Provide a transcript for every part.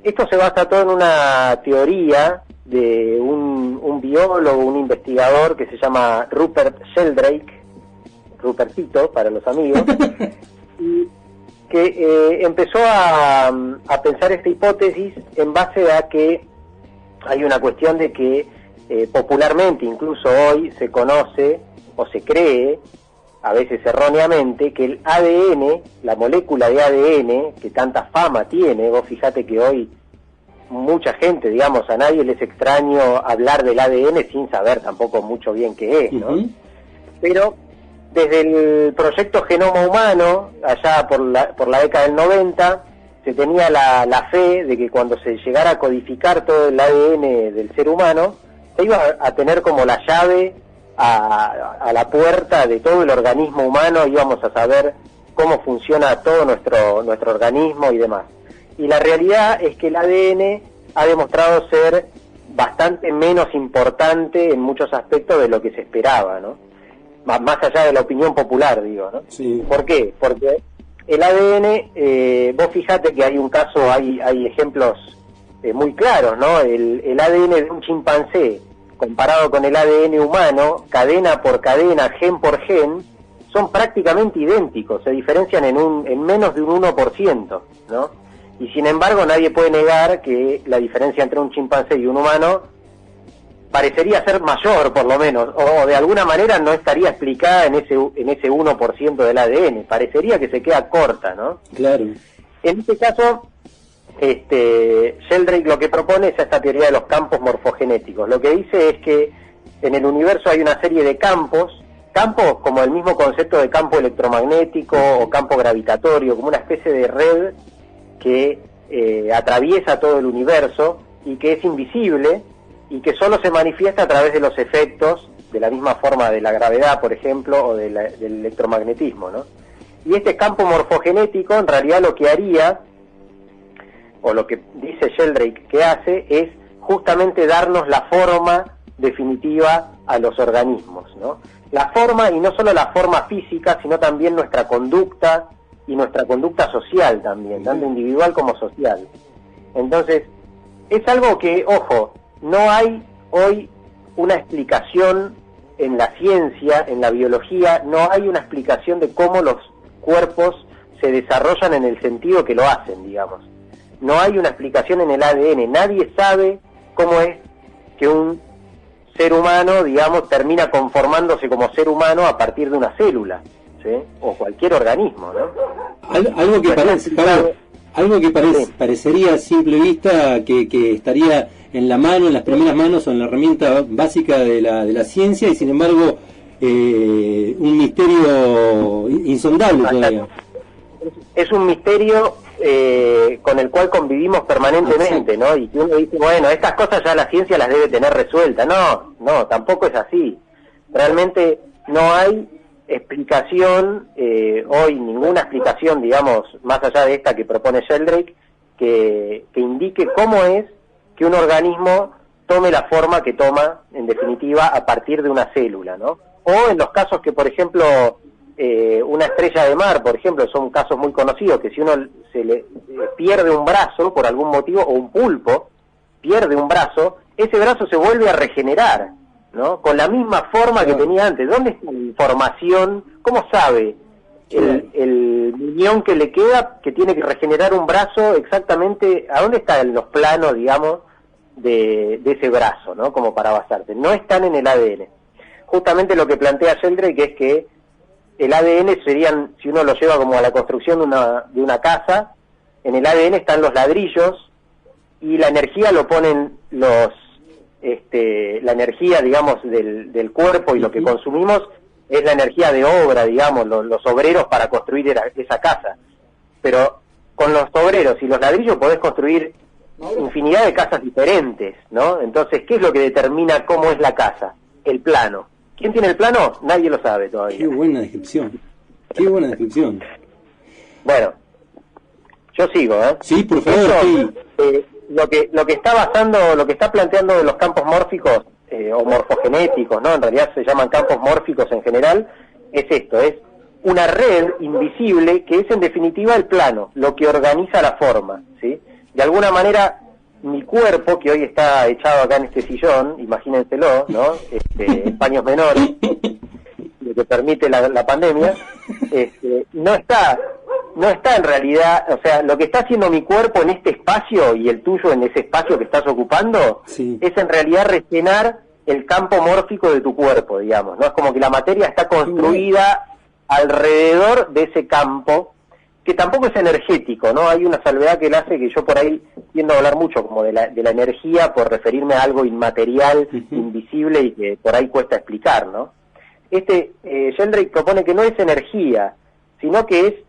Esto se basa todo en una teoría de un biólogo, un investigador que se llama Rupert Sheldrake, Rupertito para los amigos, y que empezó a pensar esta hipótesis en base a que hay una cuestión de que popularmente, incluso hoy, se conoce o se cree, a veces erróneamente, que el ADN, la molécula de ADN, que tanta fama tiene, vos fíjate que hoy mucha gente, digamos, a nadie les es extraño hablar del ADN sin saber tampoco mucho bien qué es, ¿no? Pero desde el proyecto Genoma Humano, allá por la década del 90, se tenía la fe de que cuando se llegara a codificar todo el ADN del ser humano, se iba a tener como la llave a la puerta de todo el organismo humano, íbamos a saber cómo funciona todo nuestro organismo y demás. Y la realidad es que el ADN ha demostrado ser bastante menos importante en muchos aspectos de lo que se esperaba, ¿no? Más allá de la opinión popular, digo, ¿no? Sí. ¿Por qué? Porque el ADN, vos fíjate que hay un caso, hay ejemplos muy claros, ¿no? El ADN de un chimpancé comparado con el ADN humano, cadena por cadena, gen por gen, son prácticamente idénticos, se diferencian en menos de un 1%, ¿no? Y sin embargo nadie puede negar que la diferencia entre un chimpancé y un humano parecería ser mayor, por lo menos, o de alguna manera no estaría explicada en ese 1% del ADN, parecería que se queda corta, ¿no? Claro. En este caso, Sheldrake lo que propone es esta teoría de los campos morfogenéticos. Lo que dice es que en el universo hay una serie de campos como el mismo concepto de campo electromagnético o campo gravitatorio, como una especie de red que atraviesa todo el universo y que es invisible y que solo se manifiesta a través de los efectos, de la misma forma de la gravedad, por ejemplo, o del electromagnetismo, ¿no? Y este campo morfogenético, en realidad lo que haría, o lo que dice Sheldrake que hace, es justamente darnos la forma definitiva a los organismos, ¿no? La forma, y no solo la forma física, sino también nuestra conducta, y nuestra conducta social también, tanto individual como social. Entonces, es algo que, ojo, no hay hoy una explicación en la ciencia, en la biología, no hay una explicación de cómo los cuerpos se desarrollan en el sentido que lo hacen, digamos. No hay una explicación en el ADN, nadie sabe cómo es que un ser humano, digamos, termina conformándose como ser humano a partir de una célula, ¿sí? O cualquier organismo, ¿no? Algo que parecería a simple vista que estaría en la mano, en las primeras manos o en la herramienta básica de la ciencia, y sin embargo un misterio insondable todavía. Es un misterio con el cual convivimos permanentemente, ¿no? Y uno dice, bueno, estas cosas ya la ciencia las debe tener resueltas. No, tampoco es así. Realmente no hay explicación, hoy ninguna explicación, digamos, más allá de esta que propone Sheldrake, que indique cómo es que un organismo tome la forma que toma, en definitiva, a partir de una célula, ¿no? O en los casos que, por ejemplo, una estrella de mar, por ejemplo, son casos muy conocidos, que si uno se le pierde un brazo por algún motivo, o un pulpo pierde un brazo, ese brazo se vuelve a regenerar, ¿no? Con la misma forma que tenía antes. ¿Dónde está la información? ¿Cómo sabe el muñón que le queda que tiene que regenerar un brazo exactamente? ¿A dónde están los planos, digamos, de ese brazo, ¿no? Como para basarse. No están en el ADN. Justamente lo que plantea Sheldrake es que el ADN serían, si uno lo lleva como a la construcción de una casa, en el ADN están los ladrillos y la energía lo ponen la energía, digamos, del cuerpo, y lo que consumimos es la energía de obra, digamos, los obreros para construir esa casa. Pero con los obreros y los ladrillos podés construir infinidad de casas diferentes, ¿no? Entonces, ¿qué es lo que determina cómo es la casa? El plano. ¿Quién tiene el plano? Nadie lo sabe todavía. Qué buena descripción. Qué buena descripción. Bueno, yo sigo, ¿eh? Sí, por favor. Eso, sí. Lo que está planteando de los campos mórficos o morfogenéticos, ¿no? En realidad se llaman campos mórficos en general, es esto, es una red invisible que es en definitiva el plano, lo que organiza la forma, ¿sí? de alguna manera mi cuerpo, que hoy está echado acá en este sillón, imagínenselo, ¿no? En paños menores, lo que permite la pandemia, no está en realidad, o sea, lo que está haciendo mi cuerpo en este espacio y el tuyo en ese espacio que estás ocupando, sí, es en realidad rellenar el campo mórfico de tu cuerpo, digamos, ¿no? Es como que la materia está construida alrededor de ese campo, que tampoco es energético, ¿no? Hay una salvedad que él hace, que yo por ahí tiendo a hablar mucho como de la energía por referirme a algo inmaterial, invisible y que por ahí cuesta explicar, ¿no? Sheldrake propone que no es energía, sino que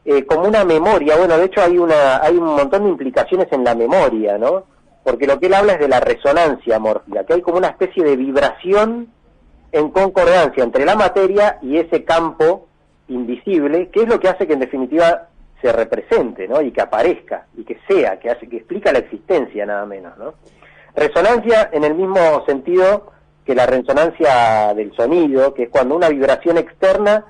es como una memoria. Bueno, de hecho hay un montón de implicaciones en la memoria, ¿no? Porque lo que él habla es de la resonancia mórfica, que hay como una especie de vibración en concordancia entre la materia y ese campo invisible, que es lo que hace que en definitiva se represente, ¿no? Y que aparezca, y que sea, que explica la existencia nada menos, ¿no? Resonancia en el mismo sentido que la resonancia del sonido, que es cuando una vibración externa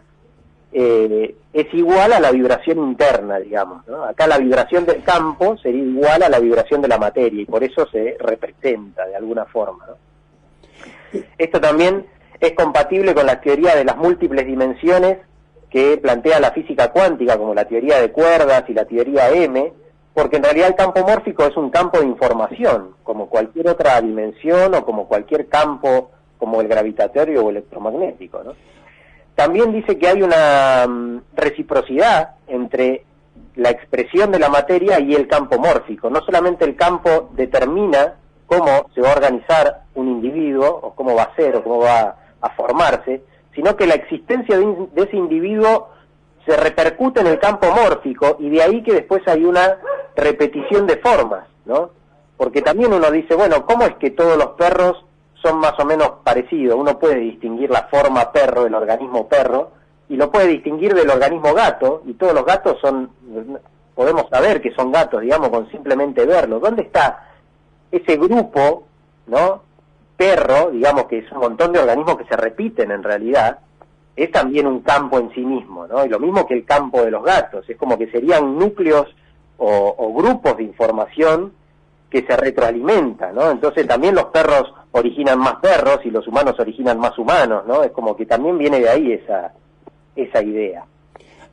es igual a la vibración interna, digamos, ¿no? Acá la vibración del campo sería igual a la vibración de la materia, y por eso se representa de alguna forma, ¿no? Esto también es compatible con la teoría de las múltiples dimensiones que plantea la física cuántica, como la teoría de cuerdas y la teoría M, porque en realidad el campo mórfico es un campo de información, como cualquier otra dimensión o como cualquier campo, como el gravitatorio o electromagnético, ¿no? También dice que hay una reciprocidad entre la expresión de la materia y el campo mórfico. No solamente el campo determina cómo se va a organizar un individuo, o cómo va a ser, o cómo va a formarse, sino que la existencia de ese individuo se repercute en el campo mórfico, y de ahí que después hay una repetición de formas, ¿no? Porque también uno dice, bueno, ¿cómo es que todos los perros son más o menos parecidos? Uno puede distinguir la forma perro, el organismo perro, y lo puede distinguir del organismo gato, y todos los gatos podemos saber que son gatos, digamos, con simplemente verlos. ¿Dónde está ese grupo, ¿no? Perro, digamos, que es un montón de organismos que se repiten en realidad, es también un campo en sí mismo, ¿no? Y lo mismo que el campo de los gatos, es como que serían núcleos o grupos de información que se retroalimentan, ¿no? Entonces también los perros originan más perros y los humanos originan más humanos, ¿no? Es como que también viene de ahí esa idea.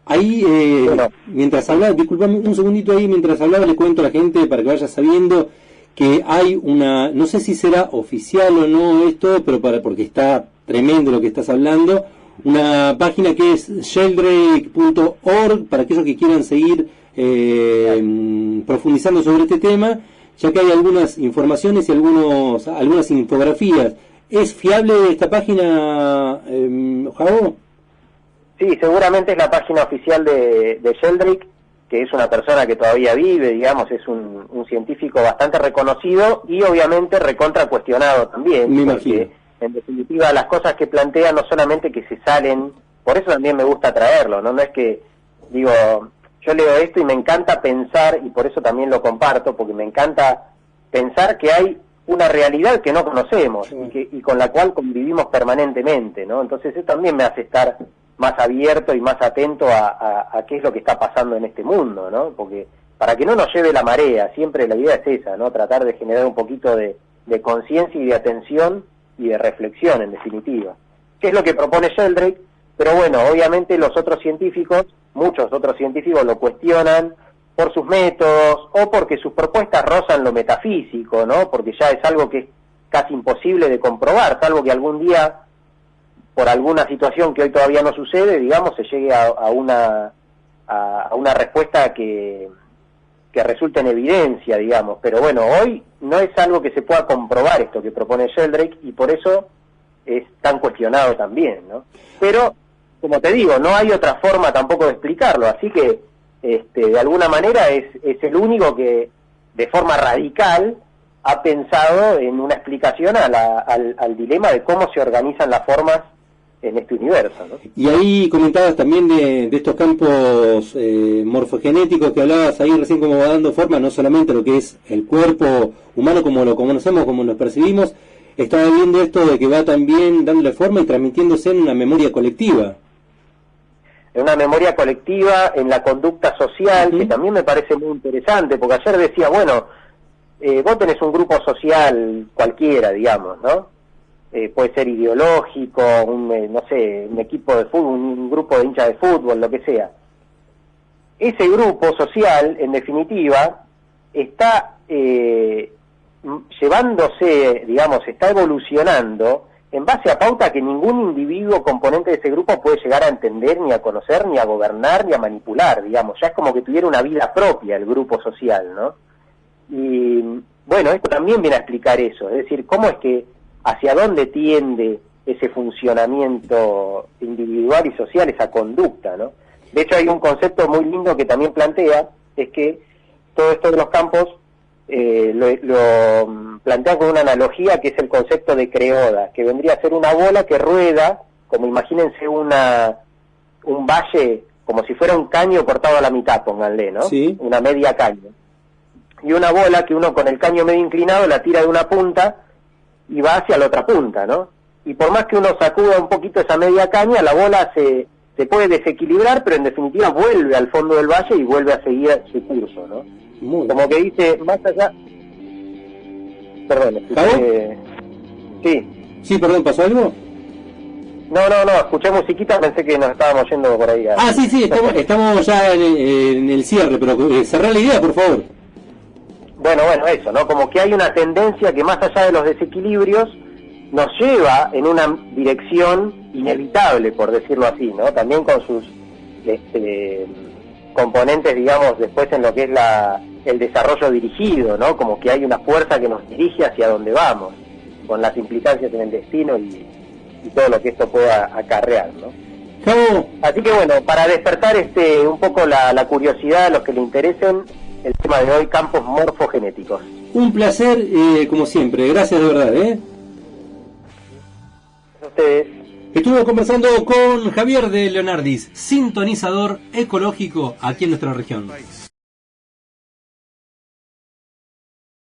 Ahí, bueno, mientras hablaba, disculpame un segundito ahí, mientras hablaba le cuento a la gente para que vaya sabiendo que hay una, no sé si será oficial o no esto, pero porque está tremendo lo que estás hablando, una página que es sheldrake.org para aquellos que quieran seguir profundizando sobre este tema, ya que hay algunas informaciones y algunas infografías. ¿Es fiable esta página, Javo? Sí, seguramente es la página oficial de Sheldrake, que es una persona que todavía vive, digamos, es un científico bastante reconocido y obviamente recontra cuestionado también. Me porque imagino. En definitiva las cosas que plantea no solamente que se salen, por eso también me gusta traerlo, ¿no? No es que, digo, yo leo esto y me encanta pensar, y por eso también lo comparto, porque me encanta pensar que hay una realidad que no conocemos y con la cual convivimos permanentemente, ¿no? Entonces eso también me hace estar más abierto y más atento a qué es lo que está pasando en este mundo, ¿no? Porque para que no nos lleve la marea, siempre la idea es esa, ¿no? Tratar de generar un poquito de conciencia y de atención y de reflexión, en definitiva. ¿Qué es lo que propone Sheldrake? Pero bueno, obviamente los otros científicos, muchos otros científicos lo cuestionan por sus métodos o porque sus propuestas rozan lo metafísico, ¿no? Porque ya es algo que es casi imposible de comprobar, salvo que algún día, por alguna situación que hoy todavía no sucede, digamos, se llegue a una respuesta que resulte en evidencia, digamos. Pero bueno, hoy no es algo que se pueda comprobar esto que propone Sheldrake, y por eso es tan cuestionado también, ¿no? Pero, como te digo, no hay otra forma tampoco de explicarlo, así que de alguna manera es el único que de forma radical ha pensado en una explicación al dilema de cómo se organizan las formas en este universo, ¿no? Y ahí comentabas también de estos campos morfogenéticos que hablabas ahí recién, como va dando forma no solamente lo que es el cuerpo humano como lo conocemos, como nos percibimos. Estaba viendo esto de que va también dándole forma y transmitiéndose en una memoria colectiva. en una memoria colectiva, en la conducta social, que también me parece muy interesante, porque ayer decía, bueno, vos tenés un grupo social cualquiera, digamos, ¿no? Puede ser ideológico, no sé, un equipo de fútbol, un grupo de hinchas de fútbol, lo que sea. Ese grupo social, en definitiva, está llevándose, digamos, está evolucionando en base a pauta que ningún individuo componente de ese grupo puede llegar a entender, ni a conocer, ni a gobernar, ni a manipular, digamos. Ya es como que tuviera una vida propia el grupo social, ¿no? Y bueno, esto también viene a explicar eso, es decir, cómo es que, hacia dónde tiende ese funcionamiento individual y social, esa conducta, ¿no? De hecho, hay un concepto muy lindo que también plantea, es que todo esto de los campos lo plantea con una analogía que es el concepto de creoda, que vendría a ser una bola que rueda, como imagínense un valle, como si fuera un caño cortado a la mitad, pónganle, ¿no? Sí. Una media caño. Y una bola que uno con el caño medio inclinado la tira de una punta y va hacia la otra punta, ¿no? Y por más que uno sacuda un poquito esa media caña, la bola se puede desequilibrar, pero en definitiva vuelve al fondo del valle y vuelve a seguir su curso, ¿no? Como que dice, más allá... Perdón, sí. Sí, perdón, ¿pasó algo? No, escuché musiquita, pensé que nos estábamos yendo por ahí. Sí, estamos ya en el cierre, pero cerrá la idea, por favor. Bueno, eso, ¿no? Como que hay una tendencia que más allá de los desequilibrios nos lleva en una dirección inevitable, por decirlo así, ¿no? También con sus componentes, digamos, después en lo que es el desarrollo dirigido, ¿no? Como que hay una fuerza que nos dirige hacia donde vamos, con las implicancias en el destino y todo lo que esto pueda acarrear, ¿no? Javo. Así que bueno, para despertar un poco la curiosidad a los que le interesen, el tema de hoy, campos morfogenéticos. Un placer, como siempre. Gracias de verdad, A ustedes. Estuve conversando con Javier de Leonardis, sintonizador ecológico aquí en nuestra región.